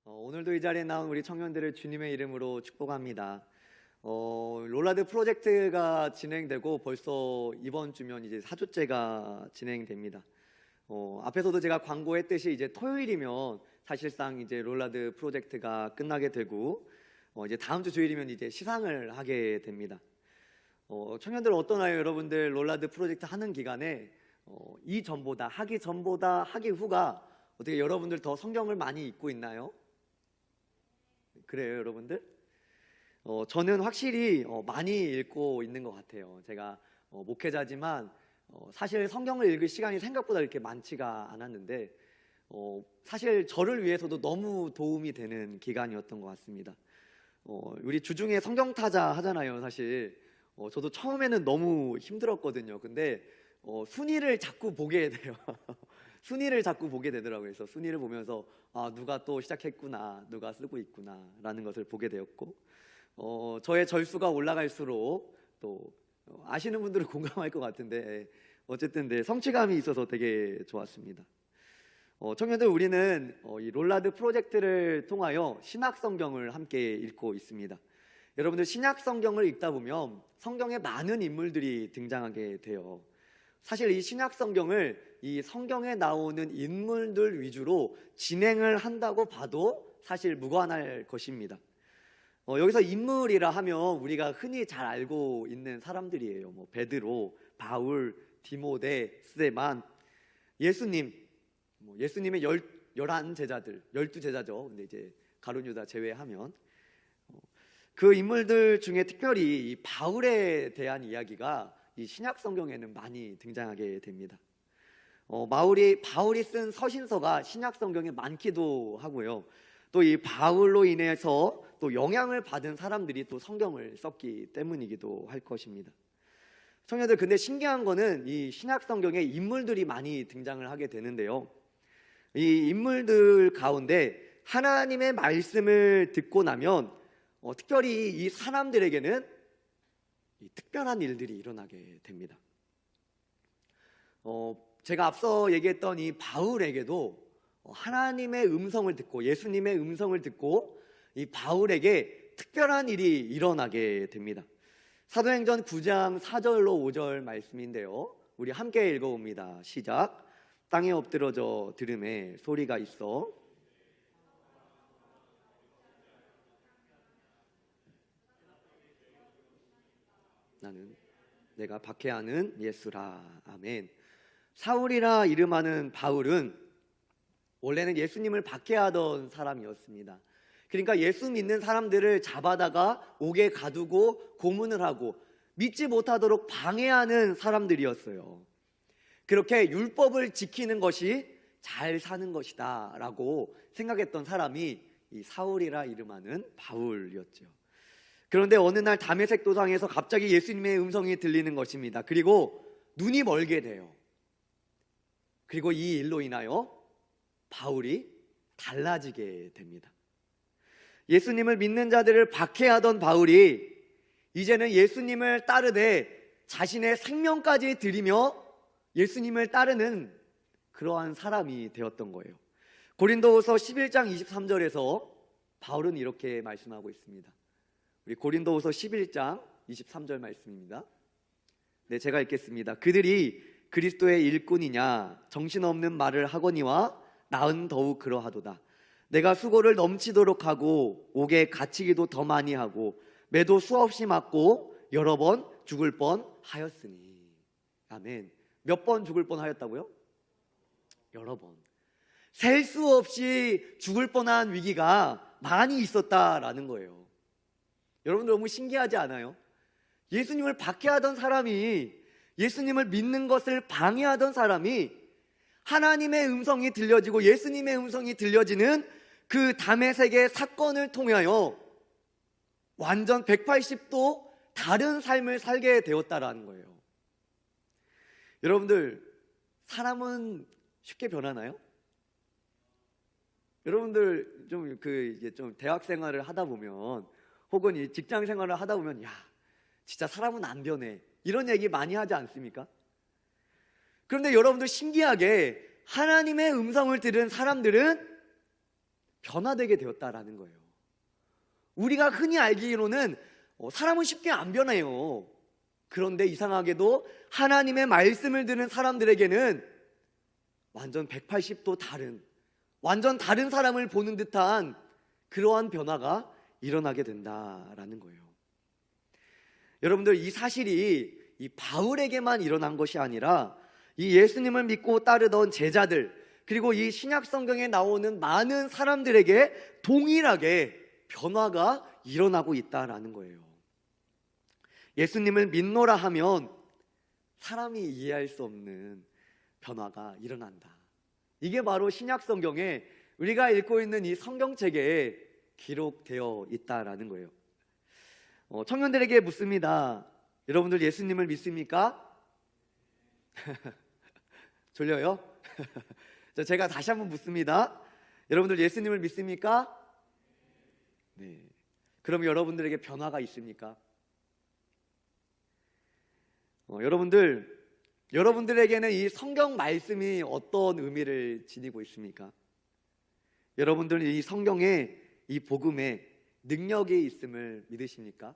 오늘도 이 자리에 나온 우리 청년들을 주님의 이름으로 축복합니다. 롤라드 프로젝트가 진행되고 벌써 이번 주면 이제 4주째가 진행됩니다. 앞에서도 제가 광고했듯이 이제 토요일이면 사실상 이제 롤라드 프로젝트가 끝나게 되고 이제 다음 주 주일이면 이제 시상을 하게 됩니다. 청년들 어떠나요? 여러분들 롤라드 프로젝트 하는 기간에 하기 전보다 하기 후가 어떻게 여러분들 더 성경을 많이 읽고 있나요? 그래요, 여러분들? 저는 확실히 많이 읽고 있는 것 같아요. 제가 목회자지만 사실 성경을 읽을 시간이 생각보다 이렇게 많지가 않았는데 사실 저를 위해서도 너무 도움이 되는 기간이었던 것 같습니다. 우리 주중에 성경타자 하잖아요. 사실 저도 처음에는 너무 힘들었거든요. 근데 순위를 자꾸 보게 돼요. 순위를 자꾸 보게 되더라고요. 그래서 순위를 보면서 누가 또 시작했구나, 누가 쓰고 있구나 라는 것을 보게 되었고 저의 절수가 올라갈수록 또 아시는 분들은 공감할 것 같은데 어쨌든 성취감이 있어서 되게 좋았습니다. 청년들, 우리는 이 롤라드 프로젝트를 통하여 신약 성경을 함께 읽고 있습니다. 여러분들, 신약 성경을 읽다 보면 성경에 많은 인물들이 등장하게 돼요. 사실 이 신약 성경을 이 성경에 나오는 인물들 위주로 진행을 한다고 봐도 사실 무관할 것입니다. 여기서 인물이라 하면 우리가 흔히 잘 알고 있는 사람들이에요. 베드로, 바울, 디모데, 스데반, 예수님, 예수님의 11제자들, 12제자죠. 근데 이제 가룟 유다 제외하면 그 인물들 중에 특별히 이 바울에 대한 이야기가 이 신약 성경에는 많이 등장하게 됩니다. 바울이 쓴 서신서가 신약 성경에 많기도 하고요. 또 이 바울로 인해서 또 영향을 받은 사람들이 또 성경을 썼기 때문이기도 할 것입니다. 청년들, 근데 신기한 거는 이 신약 성경에 인물들이 많이 등장을 하게 되는데요. 이 인물들 가운데 하나님의 말씀을 듣고 나면 특별히 이 사람들에게는 이 특별한 일들이 일어나게 됩니다. 제가 앞서 얘기했던 이 바울에게도 하나님의 음성을 듣고 예수님의 음성을 듣고 이 바울에게 특별한 일이 일어나게 됩니다. 사도행전 9장 4절로 5절 말씀인데요, 우리 함께 읽어봅니다. 시작. 땅에 엎드러져 들음에 소리가 있어 나는 내가 박해하는 예수라. 아멘. 사울이라 이름하는 바울은 원래는 예수님을 박해하던 사람이었습니다. 그러니까 예수 믿는 사람들을 잡아다가 옥에 가두고 고문을 하고 믿지 못하도록 방해하는 사람들이었어요. 그렇게 율법을 지키는 것이 잘 사는 것이다 라고 생각했던 사람이 이 사울이라 이름하는 바울이었죠. 그런데 어느 날 다메섹 도상에서 갑자기 예수님의 음성이 들리는 것입니다. 그리고 눈이 멀게 돼요. 그리고 이 일로 인하여 바울이 달라지게 됩니다. 예수님을 믿는 자들을 박해하던 바울이 이제는 예수님을 따르되 자신의 생명까지 드리며 예수님을 따르는 그러한 사람이 되었던 거예요. 고린도후서 11장 23절에서 바울은 이렇게 말씀하고 있습니다. 우리 고린도후서 11장 23절 말씀입니다. 네, 제가 읽겠습니다. 그들이 그리스도의 일꾼이냐 정신없는 말을 하거니와 나은 더욱 그러하도다. 내가 수고를 넘치도록 하고 옥에 갇히기도 더 많이 하고 매도 수없이 맞고 여러 번 죽을 뻔 하였으니. 아멘. 몇 번 죽을 뻔 하였다고요? 여러 번. 셀 수 없이 죽을 뻔한 위기가 많이 있었다라는 거예요. 여러분들 너무 신기하지 않아요? 예수님을 박해하던 사람이, 예수님을 믿는 것을 방해하던 사람이 하나님의 음성이 들려지고 예수님의 음성이 들려지는 그 다메섹의 사건을 통하여 완전 180도 다른 삶을 살게 되었다라는 거예요. 여러분들, 사람은 쉽게 변하나요? 여러분들 좀 대학 생활을 하다 보면 혹은 이 직장 생활을 하다 보면 야, 진짜 사람은 안 변해, 이런 얘기 많이 하지 않습니까? 그런데 여러분들 신기하게 하나님의 음성을 들은 사람들은 변화되게 되었다라는 거예요. 우리가 흔히 알기로는 사람은 쉽게 안 변해요. 그런데 이상하게도 하나님의 말씀을 듣는 사람들에게는 완전 180도 다른, 완전 다른 사람을 보는 듯한 그러한 변화가 일어나게 된다라는 거예요. 여러분들, 이 사실이 이 바울에게만 일어난 것이 아니라 이 예수님을 믿고 따르던 제자들, 그리고 이 신약 성경에 나오는 많은 사람들에게 동일하게 변화가 일어나고 있다라는 거예요. 예수님을 믿노라 하면 사람이 이해할 수 없는 변화가 일어난다. 이게 바로 신약 성경에 우리가 읽고 있는 이 성경책에 기록되어 있다라는 거예요. 청년들에게 묻습니다. 여러분들 예수님을 믿습니까? 졸려요? 제가 다시 한번 묻습니다. 여러분들 예수님을 믿습니까? 네. 그럼 여러분들에게 변화가 있습니까? 여러분들에게는 이 성경 말씀이 어떤 의미를 지니고 있습니까? 여러분들은 이 성경에, 이 복음에 능력이 있음을 믿으십니까?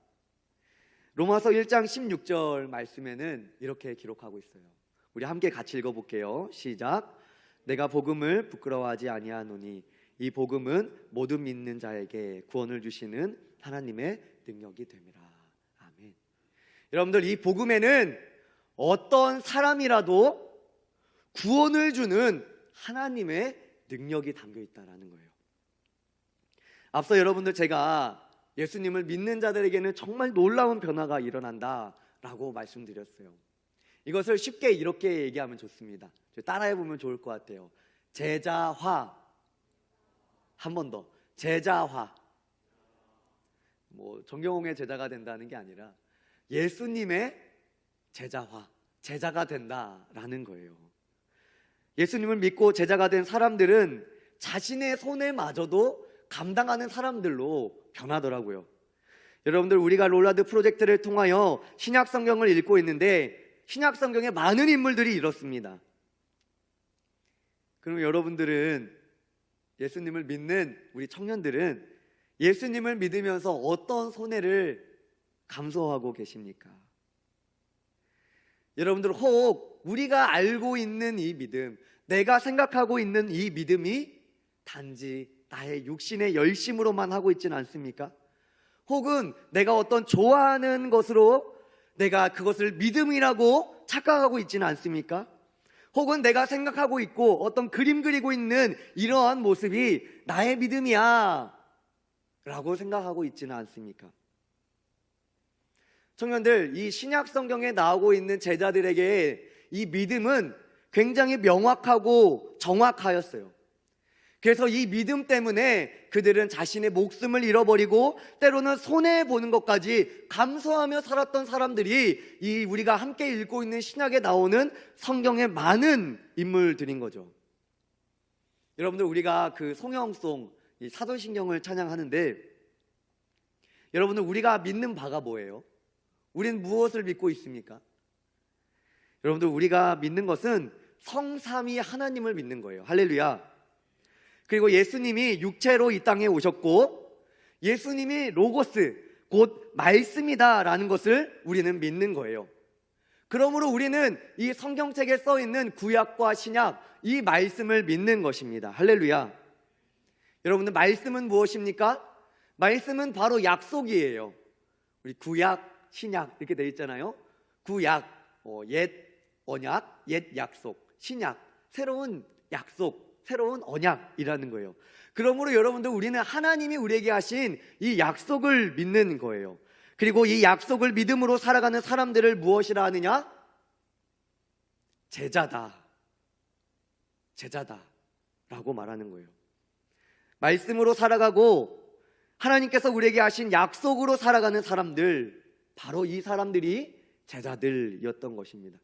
로마서 1장 16절 말씀에는 이렇게 기록하고 있어요. 우리 함께 같이 읽어볼게요. 시작. 내가 복음을 부끄러워하지 아니하노니 이 복음은 모든 믿는 자에게 구원을 주시는 하나님의 능력이 됨이라. 아멘. 여러분들, 이 복음에는 어떤 사람이라도 구원을 주는 하나님의 능력이 담겨 있다라는 거예요. 앞서 여러분들, 제가 예수님을 믿는 자들에게는 정말 놀라운 변화가 일어난다라고 말씀드렸어요. 이것을 쉽게 이렇게 얘기하면 좋습니다. 따라해보면 좋을 것 같아요. 제자화. 한 번 더. 제자화. 정경홍의 제자가 된다는 게 아니라 예수님의 제자화, 제자가 된다라는 거예요. 예수님을 믿고 제자가 된 사람들은 자신의 손해마저도 감당하는 사람들로 변하더라고요. 여러분들, 우리가 롤라드 프로젝트를 통하여 신약 성경을 읽고 있는데 신약 성경에 많은 인물들이 이렇습니다. 그럼 여러분들은, 예수님을 믿는 우리 청년들은 예수님을 믿으면서 어떤 손해를 감수하고 계십니까? 여러분들, 혹 우리가 알고 있는 이 믿음, 내가 생각하고 있는 이 믿음이 단지 나의 육신의 열심으로만 하고 있지는 않습니까? 혹은 내가 어떤 좋아하는 것으로 내가 그것을 믿음이라고 착각하고 있지는 않습니까? 혹은 내가 생각하고 있고 어떤 그림 그리고 있는 이러한 모습이 나의 믿음이야 라고 생각하고 있지는 않습니까? 청년들, 이 신약 성경에 나오고 있는 제자들에게 이 믿음은 굉장히 명확하고 정확하였어요. 그래서 이 믿음 때문에 그들은 자신의 목숨을 잃어버리고 때로는 손해보는 것까지 감수하며 살았던 사람들이 이 우리가 함께 읽고 있는 신약에 나오는 성경의 많은 인물들인 거죠. 여러분들, 우리가 그 송영송, 이 사도신경을 찬양하는데, 여러분들, 우리가 믿는 바가 뭐예요? 우리는 무엇을 믿고 있습니까? 여러분들, 우리가 믿는 것은 성삼위 하나님을 믿는 거예요. 할렐루야. 그리고 예수님이 육체로 이 땅에 오셨고 예수님이 로고스, 곧 말씀이다라는 것을 우리는 믿는 거예요. 그러므로 우리는 이 성경책에 써 있는 구약과 신약, 이 말씀을 믿는 것입니다. 할렐루야. 여러분들, 말씀은 무엇입니까? 말씀은 바로 약속이에요. 우리 구약, 신약 이렇게 되어 있잖아요. 구약, 옛 언약, 옛 약속. 신약, 새로운 약속, 새로운 언약이라는 거예요. 그러므로 여러분들, 우리는 하나님이 우리에게 하신 이 약속을 믿는 거예요. 그리고 이 약속을 믿음으로 살아가는 사람들을 무엇이라 하느냐? 제자다. 제자다 라고 말하는 거예요. 말씀으로 살아가고 하나님께서 우리에게 하신 약속으로 살아가는 사람들, 바로 이 사람들이 제자들이었던 것입니다.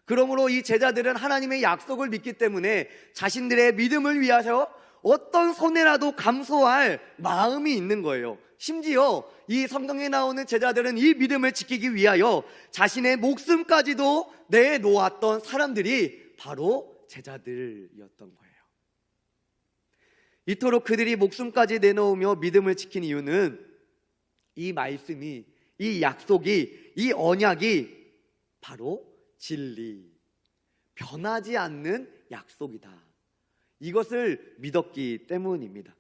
그러므로 이 제자들은 하나님의 약속을 믿기 때문에 자신들의 믿음을 위하여 어떤 손해라도 감수할 마음이 있는 거예요. 심지어 이 성경에 나오는 제자들은 이 믿음을 지키기 위하여 자신의 목숨까지도 내놓았던 사람들이 바로 제자들이었던 거예요. 이토록 그들이 목숨까지 내놓으며 믿음을 지킨 이유는 이 말씀이, 이 약속이, 이 언약이 바로 진리, 변하지 않는 약속이다, 이것을 믿었기 때문입니다.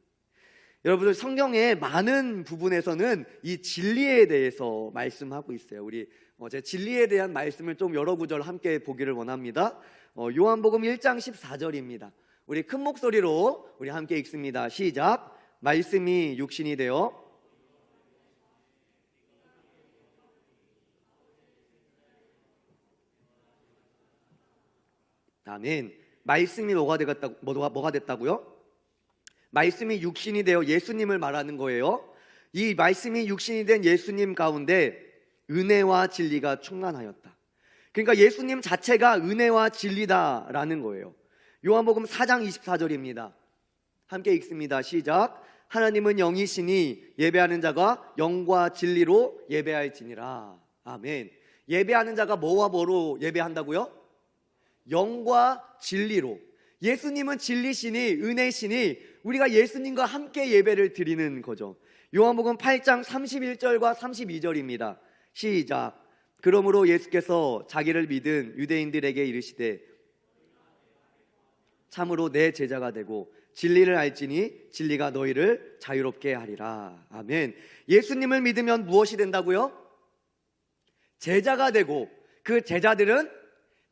여러분들, 성경의 많은 부분에서는 이 진리에 대해서 말씀하고 있어요. 우리 제 진리에 대한 말씀을 좀 여러 구절 함께 보기를 원합니다. 요한복음 1장 14절입니다. 우리 큰 목소리로 우리 함께 읽습니다. 시작. 말씀이 육신이 되어 아멘. 말씀이 뭐가 됐다고요? 말씀이 육신이 되어 예수님을 말하는 거예요. 이 말씀이 육신이 된 예수님 가운데 은혜와 진리가 충만하였다. 그러니까 예수님 자체가 은혜와 진리다라는 거예요. 요한복음 4장 24절입니다. 함께 읽습니다. 시작. 하나님은 영이시니 예배하는 자가 영과 진리로 예배할지니라. 아멘. 예배하는 자가 뭐와 뭐로 예배한다고요? 영과 진리로. 예수님은 진리시니, 은혜시니 우리가 예수님과 함께 예배를 드리는 거죠. 요한복음 8장 31절과 32절입니다. 시작. 그러므로 예수께서 자기를 믿은 유대인들에게 이르시되 참으로 내 제자가 되고 진리를 알지니 진리가 너희를 자유롭게 하리라. 아멘. 예수님을 믿으면 무엇이 된다고요? 제자가 되고, 그 제자들은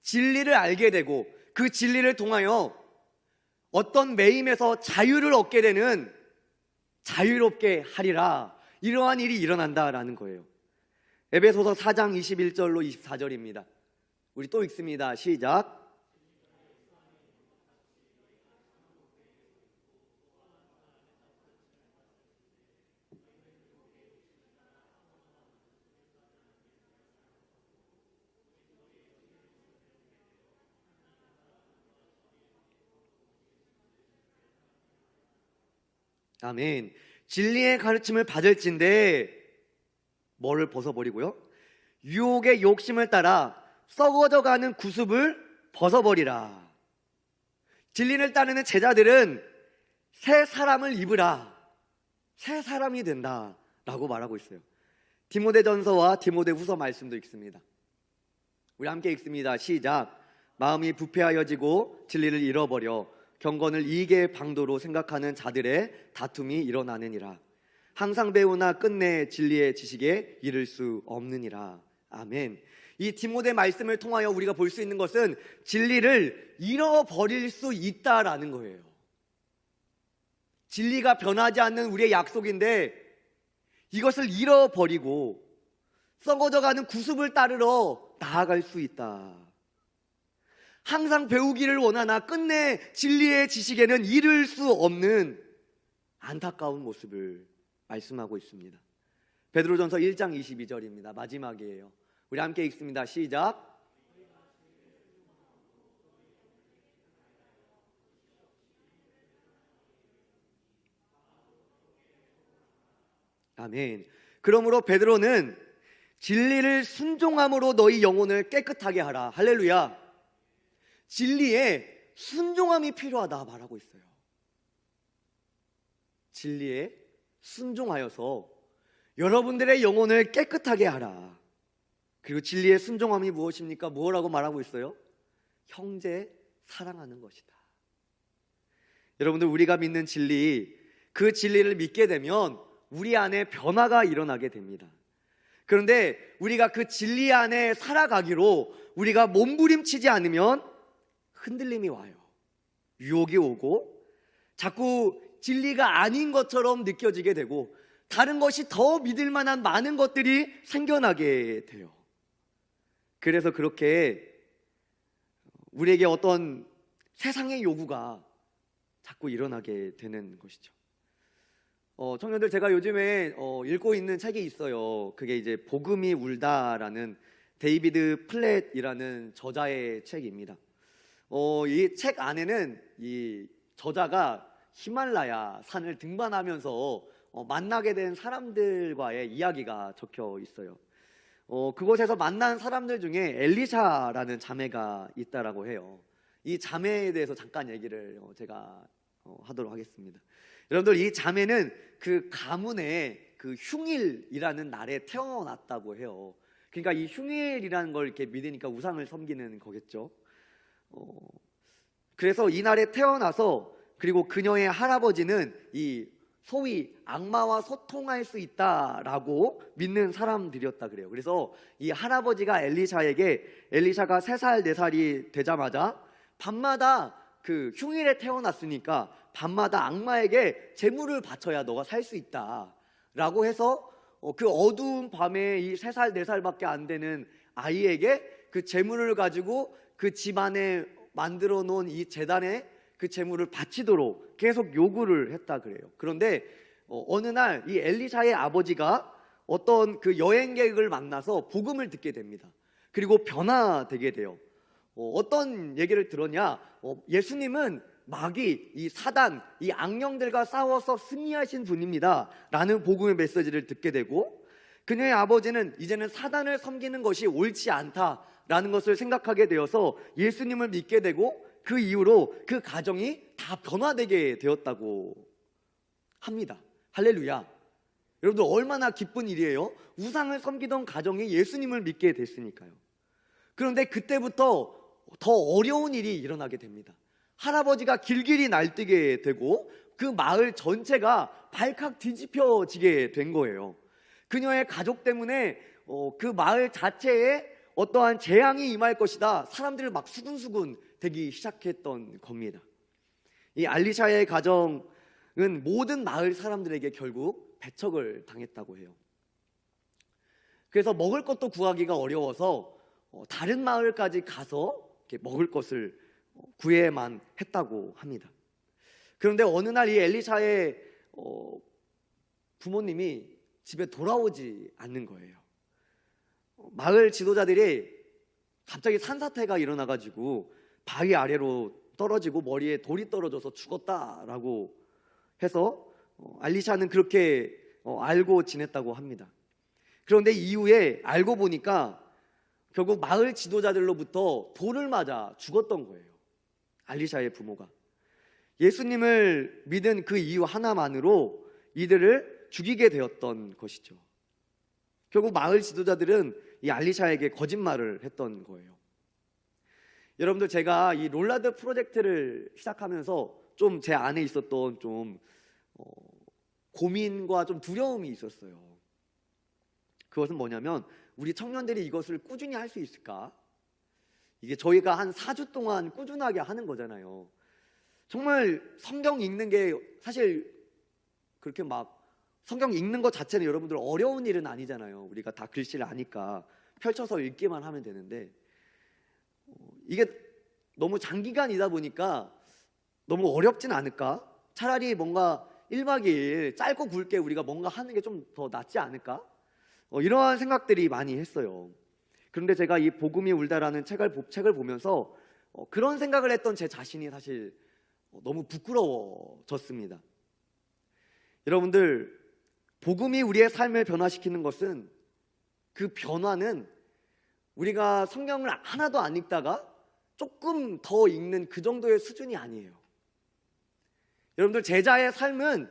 진리를 알게 되고, 그 진리를 통하여 어떤 매임에서 자유를 얻게 되는, 자유롭게 하리라, 이러한 일이 일어난다라는 거예요. 에베소서 4장 21절로 24절입니다. 우리 또 읽습니다. 시작. 아멘. 진리의 가르침을 받을진대 뭐를 벗어버리고요? 유혹의 욕심을 따라 썩어져가는 구습을 벗어버리라. 진리를 따르는 제자들은 새 사람을 입으라, 새 사람이 된다 라고 말하고 있어요. 디모데전서와 디모데후서 말씀도 읽습니다. 우리 함께 읽습니다. 시작. 마음이 부패하여지고 진리를 잃어버려 경건을 이익의 방도로 생각하는 자들의 다툼이 일어나느니라. 항상 배우나 끝내 진리의 지식에 이를 수 없느니라. 아멘. 이 디모데 말씀을 통하여 우리가 볼 수 있는 것은 진리를 잃어버릴 수 있다라는 거예요. 진리가 변하지 않는 우리의 약속인데 이것을 잃어버리고 썩어져가는 구습을 따르러 나아갈 수 있다. 항상 배우기를 원하나 끝내 진리의 지식에는 이를 수 없는 안타까운 모습을 말씀하고 있습니다. 베드로전서 1장 22절입니다. 마지막이에요. 우리 함께 읽습니다. 시작. 아멘. 그러므로 베드로는 진리를 순종함으로 너희 영혼을 깨끗하게 하라. 할렐루야. 진리에 순종함이 필요하다 말하고 있어요. 진리에 순종하여서 여러분들의 영혼을 깨끗하게 하라. 그리고 진리의 순종함이 무엇입니까? 뭐라고 말하고 있어요? 형제 사랑하는 것이다. 여러분들, 우리가 믿는 진리, 그 진리를 믿게 되면 우리 안에 변화가 일어나게 됩니다. 그런데 우리가 그 진리 안에 살아가기로 우리가 몸부림치지 않으면 흔들림이 와요. 유혹이 오고 자꾸 진리가 아닌 것처럼 느껴지게 되고 다른 것이 더 믿을 만한 많은 것들이 생겨나게 돼요. 그래서 그렇게 우리에게 어떤 세상의 요구가 자꾸 일어나게 되는 것이죠. 청년들, 제가 요즘에 읽고 있는 책이 있어요. 그게 이제 복음이 울다라는 데이비드 플랫이라는 저자의 책입니다. 이 책 안에는 이 저자가 히말라야 산을 등반하면서 만나게 된 사람들과의 이야기가 적혀 있어요. 그곳에서 만난 사람들 중에 엘리샤라는 자매가 있다라고 해요. 이 자매에 대해서 잠깐 얘기를 제가 하도록 하겠습니다. 여러분들, 이 자매는 그 가문의 그 흉일이라는 날에 태어났다고 해요. 그러니까 이 흉일이라는 걸 이렇게 믿으니까 우상을 섬기는 거겠죠. 그래서 이 날에 태어나서, 그리고 그녀의 할아버지는 이 소위 악마와 소통할 수 있다라고 믿는 사람들이었다 그래요. 그래서 이 할아버지가 엘리샤가 3살 4살이 되자마자 밤마다, 그 흉일에 태어났으니까 밤마다 악마에게 제물을 바쳐야 너가 살 수 있다 라고 해서 그 어두운 밤에 이 3살 4살밖에 안 되는 아이에게 그 제물을 가지고 그 집안에 만들어 놓은 이 제단에 그 제물을 바치도록 계속 요구를 했다 그래요. 그런데 어느 날 이 엘리샤의 아버지가 어떤 그 여행객을 만나서 복음을 듣게 됩니다. 그리고 변화되게 돼요. 어떤 얘기를 들었냐? 예수님은 마귀, 이 사단, 이 악령들과 싸워서 승리하신 분입니다 라는 복음의 메시지를 듣게 되고, 그녀의 아버지는 이제는 사단을 섬기는 것이 옳지 않다라는 것을 생각하게 되어서 예수님을 믿게 되고, 그 이후로 그 가정이 다 변화되게 되었다고 합니다. 할렐루야. 여러분들, 얼마나 기쁜 일이에요. 우상을 섬기던 가정이 예수님을 믿게 됐으니까요. 그런데 그때부터 더 어려운 일이 일어나게 됩니다. 할아버지가 길길이 날뛰게 되고 그 마을 전체가 발칵 뒤집혀지게 된 거예요. 그녀의 가족 때문에 그 마을 자체에 어떠한 재앙이 임할 것이다, 사람들을 막 수군수군 되기 시작했던 겁니다. 이 알리샤의 가정은 모든 마을 사람들에게 결국 배척을 당했다고 해요. 그래서 먹을 것도 구하기가 어려워서 다른 마을까지 가서 먹을 것을 구해야만 했다고 합니다. 그런데 어느 날 이 엘리샤의 부모님이 집에 돌아오지 않는 거예요. 마을 지도자들이 갑자기 산사태가 일어나가지고 바위 아래로 떨어지고 머리에 돌이 떨어져서 죽었다라고 해서 알리샤는 그렇게 알고 지냈다고 합니다. 그런데 이후에 알고 보니까 결국 마을 지도자들로부터 돌을 맞아 죽었던 거예요. 알리샤의 부모가 예수님을 믿은 그 이유 하나만으로 이들을 죽이게 되었던 것이죠. 결국 마을 지도자들은 이 알리샤에게 거짓말을 했던 거예요. 여러분들, 제가 이 롤라드 프로젝트를 시작하면서 좀 제 안에 있었던 좀 고민과 좀 두려움이 있었어요. 그것은 뭐냐면, 우리 청년들이 이것을 꾸준히 할 수 있을까? 이게 저희가 한 4주 동안 꾸준하게 하는 거잖아요. 정말 성경 읽는 게 사실 그렇게 막 성경 읽는 것 자체는 여러분들 어려운 일은 아니잖아요. 우리가 다 글씨를 아니까 펼쳐서 읽기만 하면 되는데, 이게 너무 장기간이다 보니까 너무 어렵진 않을까? 차라리 뭔가 1박 2일 짧고 굵게 우리가 뭔가 하는 게 좀 더 낫지 않을까? 이러한 생각들이 많이 했어요. 그런데 제가 이 복음이 울다라는 책을 보면서 그런 생각을 했던 제 자신이 사실 너무 부끄러워졌습니다. 여러분들, 복음이 우리의 삶을 변화시키는 것은, 그 변화는 우리가 성경을 하나도 안 읽다가 조금 더 읽는 그 정도의 수준이 아니에요. 여러분들, 제자의 삶은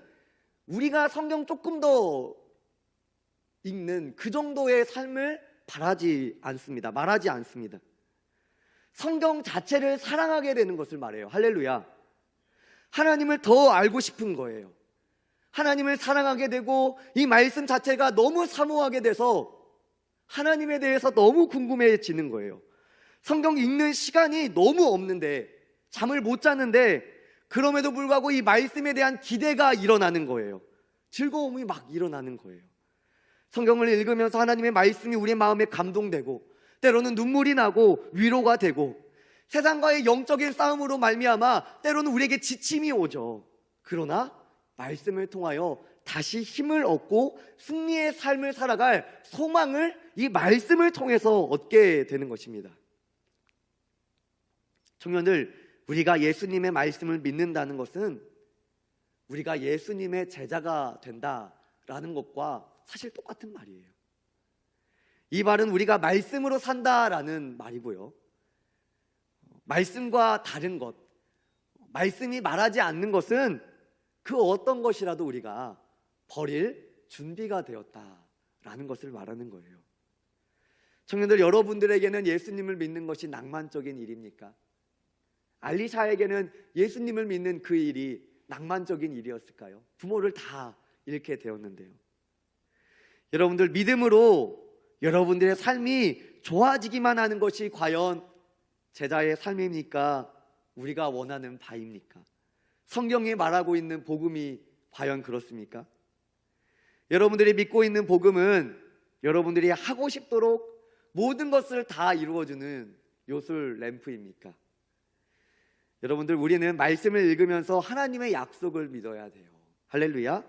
우리가 성경 조금 더 읽는 그 정도의 삶을 말하지 않습니다. 성경 자체를 사랑하게 되는 것을 말해요. 할렐루야. 하나님을 더 알고 싶은 거예요. 하나님을 사랑하게 되고 이 말씀 자체가 너무 사모하게 돼서 하나님에 대해서 너무 궁금해지는 거예요. 성경 읽는 시간이 너무 없는데, 잠을 못 자는데, 그럼에도 불구하고 이 말씀에 대한 기대가 일어나는 거예요. 즐거움이 막 일어나는 거예요. 성경을 읽으면서 하나님의 말씀이 우리의 마음에 감동되고, 때로는 눈물이 나고 위로가 되고, 세상과의 영적인 싸움으로 말미암아 때로는 우리에게 지침이 오죠. 그러나 말씀을 통하여 다시 힘을 얻고 승리의 삶을 살아갈 소망을 이 말씀을 통해서 얻게 되는 것입니다. 청년들, 우리가 예수님의 말씀을 믿는다는 것은 우리가 예수님의 제자가 된다라는 것과 사실 똑같은 말이에요. 이 말은 우리가 말씀으로 산다라는 말이고요. 말씀과 다른 것, 말씀이 말하지 않는 것은 그 어떤 것이라도 우리가 버릴 준비가 되었다라는 것을 말하는 거예요. 청년들, 여러분들에게는 예수님을 믿는 것이 낭만적인 일입니까? 알리샤에게는 예수님을 믿는 그 일이 낭만적인 일이었을까요? 부모를 다 잃게 되었는데요. 여러분들, 믿음으로 여러분들의 삶이 좋아지기만 하는 것이 과연 제자의 삶입니까? 우리가 원하는 바입니까? 성경이 말하고 있는 복음이 과연 그렇습니까? 여러분들이 믿고 있는 복음은 여러분들이 하고 싶도록 모든 것을 다 이루어주는 요술 램프입니까? 여러분들, 우리는 말씀을 읽으면서 하나님의 약속을 믿어야 돼요. 할렐루야.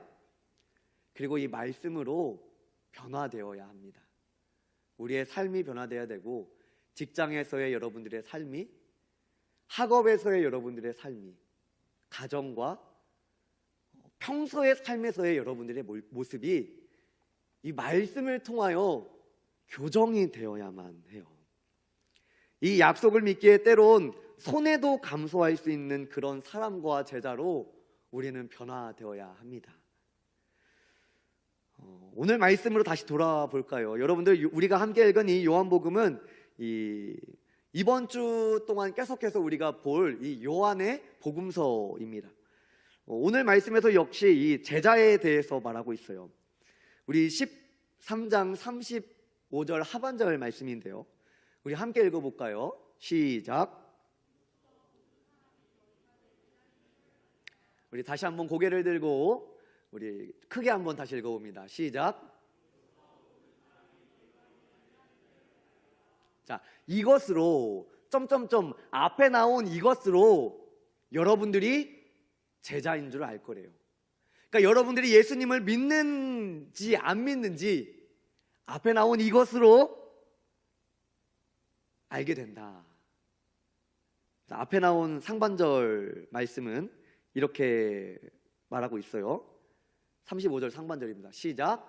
그리고 이 말씀으로 변화되어야 합니다. 우리의 삶이 변화되어야 되고, 직장에서의 여러분들의 삶이, 학업에서의 여러분들의 삶이, 가정과 평소의 삶에서의 여러분들의 모습이 이 말씀을 통하여 교정이 되어야만 해요. 이 약속을 믿기에 때론 손해도 감수할 수 있는 그런 사람과 제자로 우리는 변화되어야 합니다. 오늘 말씀으로 다시 돌아볼까요? 여러분들, 우리가 함께 읽은 이 요한복음은 이번 주 동안 계속해서 우리가 볼 이 요한의 복음서입니다. 오늘 말씀에서 역시 이 제자에 대해서 말하고 있어요. 우리 13장 35절 하반절 말씀인데요, 우리 함께 읽어볼까요? 시작. 우리 다시 한번 고개를 들고 우리 크게 한번 다시 읽어봅니다. 시작. 자, 이것으로 점점점 앞에 나온 이것으로 여러분들이 제자인 줄 알 거래요. 그러니까 여러분들이 예수님을 믿는지 안 믿는지 앞에 나온 이것으로 알게 된다. 자, 앞에 나온 상반절 말씀은 이렇게 말하고 있어요. 35절 상반절입니다. 시작.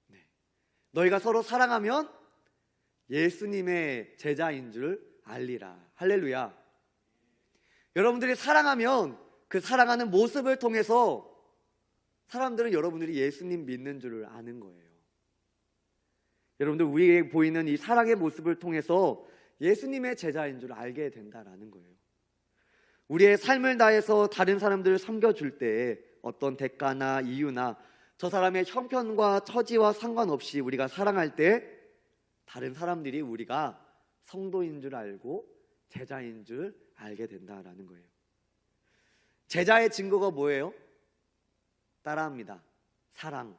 네. 너희가 서로 사랑하면 예수님의 제자인 줄 알리라. 할렐루야. 여러분들이 사랑하면 그 사랑하는 모습을 통해서 사람들은 여러분들이 예수님 믿는 줄을 아는 거예요. 여러분들, 우리에게 보이는 이 사랑의 모습을 통해서 예수님의 제자인 줄 알게 된다라는 거예요. 우리의 삶을 다해서 다른 사람들을 섬겨줄 때 어떤 대가나 이유나 저 사람의 형편과 처지와 상관없이 우리가 사랑할 때 다른 사람들이 우리가 성도인 줄 알고 제자인 줄 알게 된다라는 거예요. 제자의 증거가 뭐예요? 따라합니다. 사랑.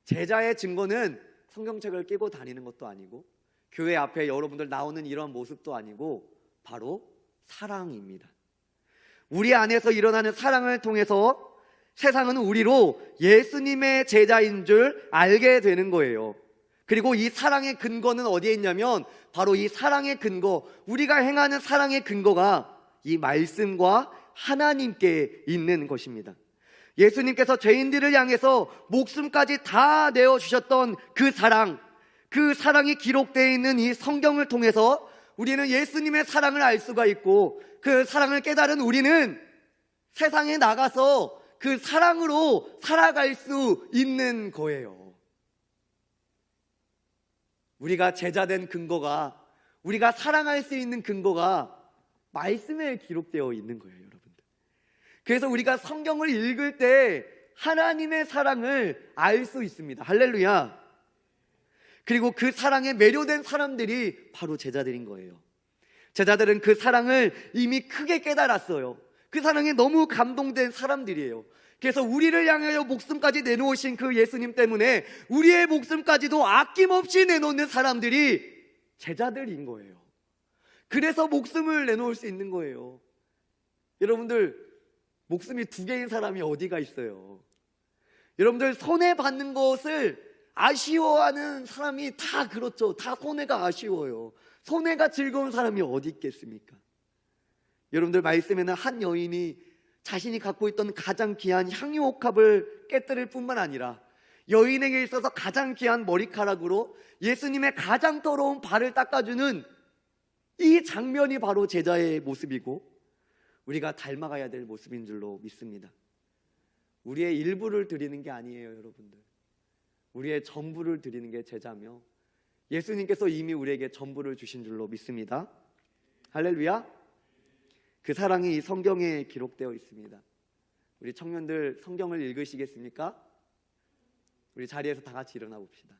제자의 증거는 성경책을 끼고 다니는 것도 아니고 교회 앞에 여러분들 나오는 이런 모습도 아니고 바로 사랑입니다. 우리 안에서 일어나는 사랑을 통해서 세상은 우리로 예수님의 제자인 줄 알게 되는 거예요. 그리고 이 사랑의 근거는 어디에 있냐면 바로 이 사랑의 근거, 우리가 행하는 사랑의 근거가 이 말씀과 하나님께 있는 것입니다. 예수님께서 죄인들을 향해서 목숨까지 다 내어주셨던 그 사랑이 기록되어 있는 이 성경을 통해서 우리는 예수님의 사랑을 알 수가 있고, 그 사랑을 깨달은 우리는 세상에 나가서 그 사랑으로 살아갈 수 있는 거예요. 우리가 제자된 근거가, 우리가 사랑할 수 있는 근거가 말씀에 기록되어 있는 거예요, 여러분들. 그래서 우리가 성경을 읽을 때 하나님의 사랑을 알 수 있습니다. 할렐루야. 그리고 그 사랑에 매료된 사람들이 바로 제자들인 거예요. 제자들은 그 사랑을 이미 크게 깨달았어요. 그 사랑에 너무 감동된 사람들이에요. 그래서 우리를 향하여 목숨까지 내놓으신 그 예수님 때문에 우리의 목숨까지도 아낌없이 내놓는 사람들이 제자들인 거예요. 그래서 목숨을 내놓을 수 있는 거예요. 여러분들, 목숨이 2개인 사람이 어디가 있어요? 여러분들, 손해받는 것을 아쉬워하는 사람이 다 그렇죠. 다 손해가 아쉬워요. 손해가 즐거운 사람이 어디 있겠습니까? 여러분들, 말씀에는 한 여인이 자신이 갖고 있던 가장 귀한 향유옥합을 깨뜨릴 뿐만 아니라 여인에게 있어서 가장 귀한 머리카락으로 예수님의 가장 더러운 발을 닦아주는 이 장면이 바로 제자의 모습이고 우리가 닮아가야 될 모습인 줄로 믿습니다. 우리의 일부를 드리는 게 아니에요, 여러분들. 우리의 전부를 드리는 게 제자며 예수님께서 이미 우리에게 전부를 주신 줄로 믿습니다. 할렐루야. 그 사랑이 이 성경에 기록되어 있습니다. 우리 청년들 성경을 읽으시겠습니까? 우리 자리에서 다 같이 일어나 봅시다.